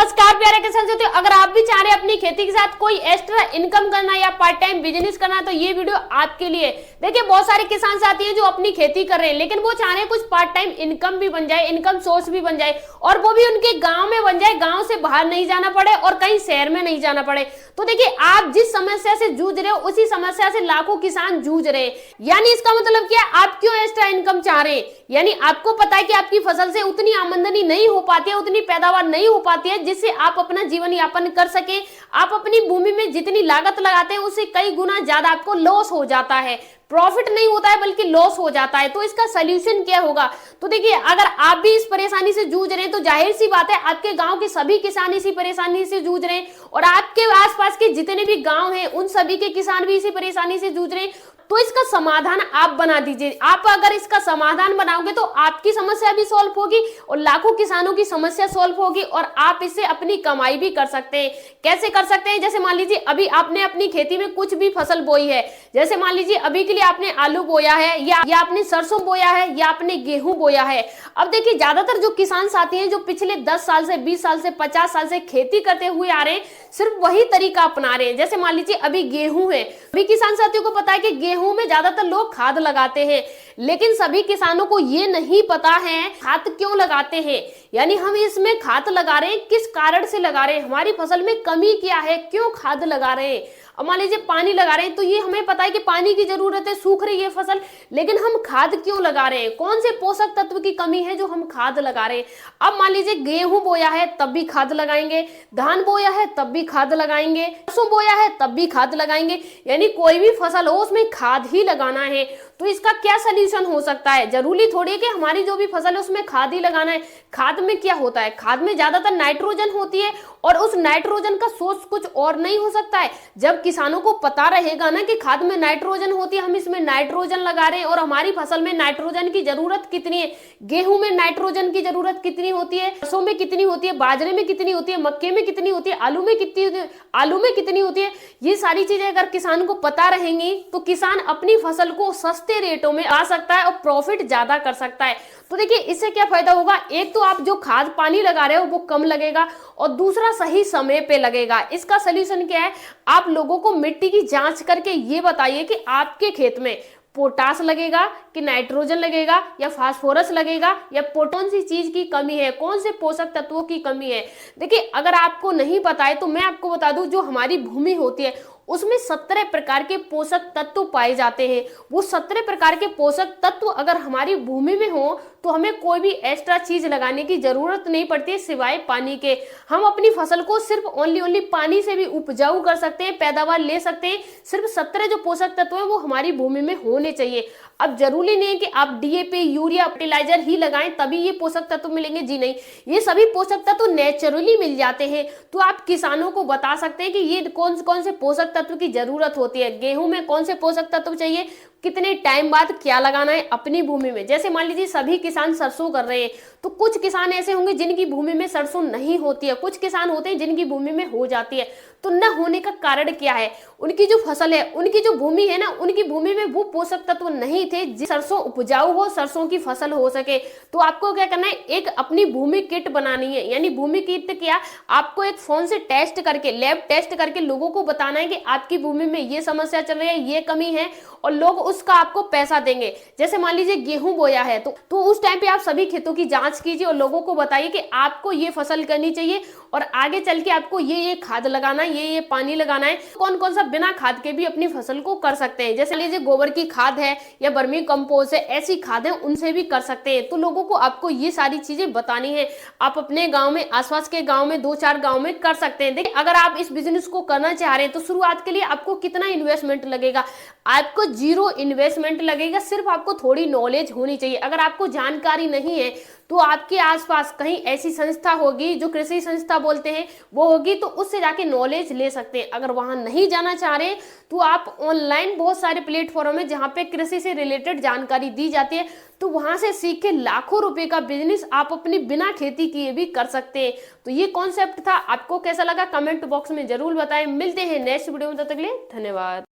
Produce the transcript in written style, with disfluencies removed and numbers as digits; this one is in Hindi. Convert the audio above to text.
नमस्कार प्यारे किसान साथियों, अगर आप भी चाह रहे हैं अपनी खेती के साथ कोई एक्स्ट्रा इनकम करना या पार्ट टाइम बिजनेस करना तो ये वीडियो आपके लिए। देखिए बहुत सारे किसान साथी हैं जो अपनी खेती कर रहे हैं लेकिन वो चाह रहे हैं कुछ पार्ट टाइम इनकम भी बन जाए, इनकम सोर्स भी बन जाए और वो भी उनके गांव में बन जाए, गांव से बाहर नहीं जाना पड़े और कहीं शहर में नहीं जाना पड़े। तो देखिए आप जिस समस्या से जूझ रहे हो उसी समस्या से लाखों किसान जूझ रहे हैं। यानी इसका मतलब क्या है, आप क्यों एक्स्ट्रा इनकम चाह रहे हैं? यानी आपको पता है कि आपकी फसल से उतनी आमदनी नहीं हो पाती है, उतनी पैदावार नहीं हो पाती है जिससे आप अपना जीवन यापन कर सके। आप अपनी भूमि में जितनी लागत लगाते हैं उससे कई गुना ज्यादा आपको लॉस हो जाता है, प्रॉफिट नहीं होता है बल्कि लॉस हो जाता है। तो इसका सलूशन क्या होगा? तो देखिए अगर आप भी इस परेशानी से जूझ रहे हैं तो जाहिर सी बात है आपके गांव के सभी किसान इसी परेशानी से जूझ रहे हैं और आपके आसपास के जितने भी गांव हैं उन सभी के किसान भी इसी परेशानी से जूझ रहे हैं। तो इसका समाधान आप बना दीजिए। आप अगर इसका समाधान बनाओगे तो आपकी समस्या भी सॉल्व होगी और लाखों किसानों की समस्या सॉल्व होगी और आप इससे अपनी कमाई भी कर सकते हैं। कैसे कर सकते हैं? जैसे मान लीजिए अभी आपने अपनी खेती में कुछ भी फसल बोई है, जैसे मान लीजिए अभी के लिए आपने आलू बोया है या आपने सरसों बोया है या आपने गेहूं बोया है। अब देखिए ज्यादातर जो किसान साथी हैं जो पिछले 10 साल से 20 साल से 50 साल से खेती करते हुए आ रहे हैं सिर्फ वही तरीका अपना रहे हैं। जैसे मान लीजिए अभी गेहूं है, अभी किसान साथियों को पता है कि गेहूं में ज्यादातर लोग खाद लगाते हैं लेकिन सभी किसानों को ये नहीं पता है खाद क्यों लगाते हैं। यानी हम इसमें खाद लगा रहे हैं किस कारण से लगा रहे हैं, हमारी फसल में कमी क्या है, क्यों खाद लगा रहे हैं। अब मान लीजिए पानी लगा रहे हैं तो ये हमें पता है कि पानी की जरूरत है, सूख रही है फसल, लेकिन हम खाद क्यों लगा रहे हैं, कौन से पोषक तत्व की कमी है जो हम खाद लगा रहे हैं। अब मान लीजिए गेहूं बोया है तब भी खाद लगाएंगे, धान बोया है तब भी खाद लगाएंगे, सरसों बोया है तब भी खाद लगाएंगे। यानी कोई भी फसल हो उसमें खाद ही लगाना है। तो इसका क्या सलूशन हो सकता है? जरूरी थोड़ी है कि हमारी जो भी फसल है उसमें खाद ही लगाना है। खाद में क्या होता है? खाद में ज्यादातर नाइट्रोजन होती है और उस नाइट्रोजन का सोर्स कुछ और नहीं हो सकता है। जब किसानों को पता रहेगा ना कि खाद में नाइट्रोजन होती है, हम इसमें नाइट्रोजन लगा रहे हैं और हमारी फसल में नाइट्रोजन की जरूरत कितनी है, गेहूं में नाइट्रोजन की जरूरत कितनी होती है, सरसों में कितनी होती है, बाजरे में कितनी होती है, मक्के में कितनी होती है, आलू में कितनी होती है, आलू में कितनी होती है, ये सारी चीजें अगर किसान को पता रहेंगी तो किसान अपनी फसल को सस्ते रेटों में आ सकता है और प्रॉफिट ज्यादा कर सकता है। तो देखिए इससे क्या फायदा होगा? एक तो आप जो खाद पानी लगा रहे हो वो कम लगेगा और दूसरा सही समय पे लगेगा। इसका सलूशन क्या है? आप लोगों को मिट्टी की जांच करके ये बताइए कि आपके खेत में पोटास लगेगा कि नाइट्रोजन लगेगा या फास्फोरस लगेगा या कौन सी चीज की कमी है, कौन से पोषक तत्वों की कमी है। देखिए अगर आपको नहीं पता है तो मैं आपको बता दूं, जो हमारी भूमि होती है उसमें 17 प्रकार के पोषक तत्व पाए जाते हैं। वो 17 प्रकार के पोषक तत्व अगर हमारी भूमि में हो तो हमें कोई भी एक्स्ट्रा चीज लगाने की जरूरत नहीं पड़ती है सिवाय पानी के। हम अपनी फसल को सिर्फ ओनली पानी से भी उपजाऊ कर सकते हैं, पैदावार ले सकते हैं। सिर्फ 17 जो पोषक तत्व है वो हमारी भूमि में होने चाहिए। अब जरूरी नहीं है कि आप डीएपी यूरिया फर्टिलाइजर ही लगाएं तभी ये पोषक तत्व मिलेंगे, जी नहीं, ये सभी पोषक तत्व नेचुरली मिल जाते हैं। तो आप किसानों को बता सकते हैं कि ये कौन कौन से पोषक तत्व की जरूरत होती है, गेहूं में कौन से पोषक तत्व चाहिए, कितने टाइम बाद क्या लगाना है अपनी भूमि में। जैसे मान लीजिए सभी किसान सरसों कर रहे हैं तो कुछ किसान ऐसे होंगे जिनकी भूमि में सरसों नहीं होती है, कुछ किसान होते हैं जिनकी भूमि में हो जाती है। तो न होने का कारण क्या है? उनकी जो फसल है, उनकी जो भूमि है ना, उनकी भूमि में वो पोषक तत्व नहीं थे सरसों उपजाऊ हो, सरसों की फसल हो सके। तो आपको क्या करना है, एक अपनी भूमि किट बनानी है। यानी भूमि किट क्या, आपको एक फोन से टेस्ट करके, लैब टेस्ट करके लोगों को बताना है कि आपकी भूमि में ये समस्या चल रही है, ये कमी है, और लोग उसका आपको पैसा देंगे। जैसे मान लीजिए गेहूं बोया है तो उस टाइम पे आप सभी खेतों की जांच कीजिए और लोगों को बताइए कि आपको ये फसल करनी चाहिए और आगे चल के आपको ये खाद लगाना है, ये पानी लगाना है। कौन कौन सा बिना खाद के भी अपनी फसल को कर सकते हैं। जैसे लीजिए गोबर की खाद है या वर्मी कंपोस्ट है, ऐसी खाद है उनसे भी कर सकते हैं। तो लोगों को आपको ये सारी चीजें बतानी है। आप अपने गाँव में, आसपास के गाँव में 2-4 गाँव में कर सकते हैं। देखिए अगर आप इस बिजनेस को करना चाह रहे हैं तो शुरुआत के लिए आपको कितना इन्वेस्टमेंट लगेगा? आपको 0 इन्वेस्टमेंट लगेगा। सिर्फ आपको थोड़ी नॉलेज होनी चाहिए। अगर आपको जानकारी नहीं है तो आपके आसपास कहीं ऐसी संस्था होगी जो कृषि संस्था बोलते हैं वो होगी, तो उससे जाके नॉलेज ले सकते हैं। अगर वहां नहीं जाना चाह रहे तो आप ऑनलाइन बहुत सारे प्लेटफॉर्म है जहां पे कृषि से रिलेटेड जानकारी दी जाती है, तो वहां से सीख के लाखों रुपए का बिजनेस आप अपनी बिना खेती किए भी कर सकते हैं। तो ये कॉन्सेप्ट था, आपको कैसा लगा कमेंट बॉक्स में जरूर बताएं। मिलते हैं नेक्स्ट वीडियो में, तब तक के लिए धन्यवाद।